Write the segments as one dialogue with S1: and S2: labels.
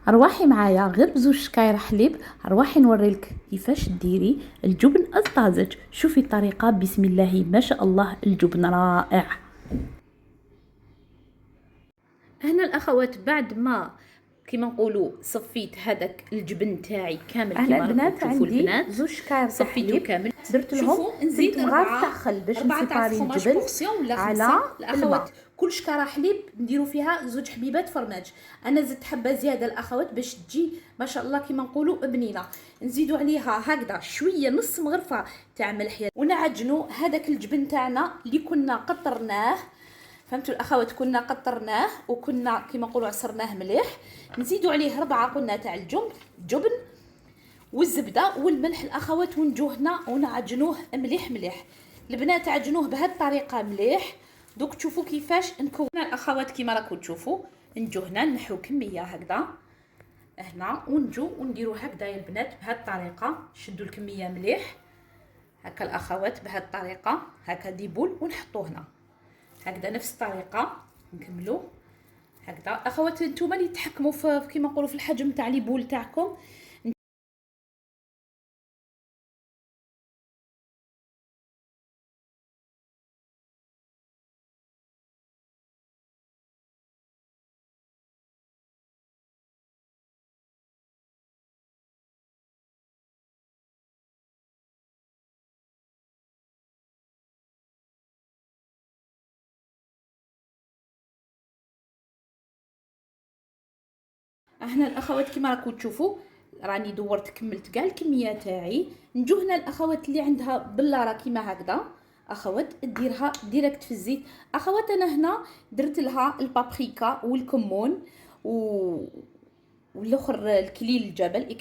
S1: ارواحي معايا غير بزوج شكاير حليب. ارواحي نوريلك كيفاش ديري الجبن الطازج. شوفي الطريقه، بسم الله ما شاء الله، الجبن رائع. هنا الاخوات بعد ما كيما نقولوا صفيت هذاك الجبن تاعي كامل كيما راكم تشوفوا البنات،
S2: زوج شكاير
S1: صفيته كامل.
S2: درت لهم
S1: نزيد
S2: مغارف تاع خل باش نسيباري الجبن
S1: على الاخوات. كل شكاره حليب نديروا فيها زوج حبيبات فرماج. انا زدت حبه زياده الاخوات باش تجي ما شاء الله كيما نقولوا بنينه. نزيدوا عليها هكذا شويه نص مغرفه تاع ملح ونعجنوا هذاك الجبن تاعنا اللي كنا قطرناه. فهمتوا الاخوات؟ كنا قطرناه وكنا كيما نقولوا عصرناه مليح. نزيدوا عليه 4 قلنا تاع الجبن والزبده والملح الاخوات، ونجوهنا ونعجنوه مليح مليح. البنات عجنوه بهذه الطريقه مليح. دوك تشوفوا كيفاش نكون الاخوات كيما راكم تشوفوا. نجوهنا نحو كميه هكذا هنا ونجو ونديروا هكذا يا البنات بهذه الطريقه. شدوا الكميه مليح هكا الاخوات بهذه الطريقه، هكا ديبول ونحطوه هنا هكذا نفس الطريقه. نكملوا هكذا اخوات. نتوما اللي تحكموا في كيما نقولوا في الحجم تاع لي بول تاعكم. هنا الاخوات كيما راكم تشوفوا راني دورت كملت كاع الكميه تاعي. نجو هنا الاخوات اللي عندها بلاره كيما هكذا اخوات ديرها ديريكت في الزيت. اخوات انا هنا درت لها البابريكا والكمون والاخر اكليل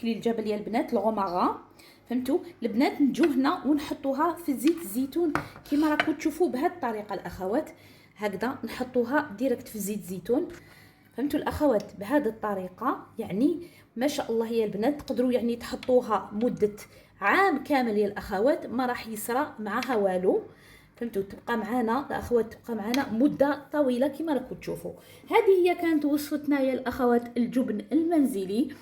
S1: الجبل يا البنات الغوماغا. فهمتوا البنات؟ نجو هنا ونحطوها في زيت الزيتون كيما راكم تشوفوا بهذه الطريقه الاخوات. هكذا نحطوها ديريكت في زيت الزيتون. فهمتوا الاخوات؟ بهذه الطريقه يعني ما شاء الله يا البنات تقدروا يعني تحطوها مده عام كامل يا الاخوات ما راح يصرى معها والو. فهمتوا؟ تبقى معنا الاخوات، تبقى معنا مده طويله كما راكم تشوفوا. هذه هي كانت وصفتنا يا الاخوات الجبن المنزلي،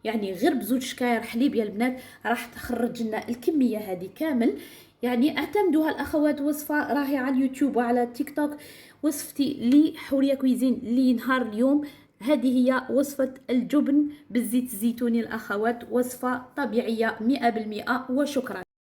S1: يعني غير بزوج شكاير حليب يا البنات راح تخرج لنا الكميه هذه كامل. يعني اعتمدوها الاخوات، وصفه راهي على اليوتيوب وعلى تيك توك. وصفتي لحوريه كويزين لنهار اليوم. هذه هي وصفه الجبن بالزيت الزيتوني الاخوات، وصفه طبيعيه 100%. وشكرا.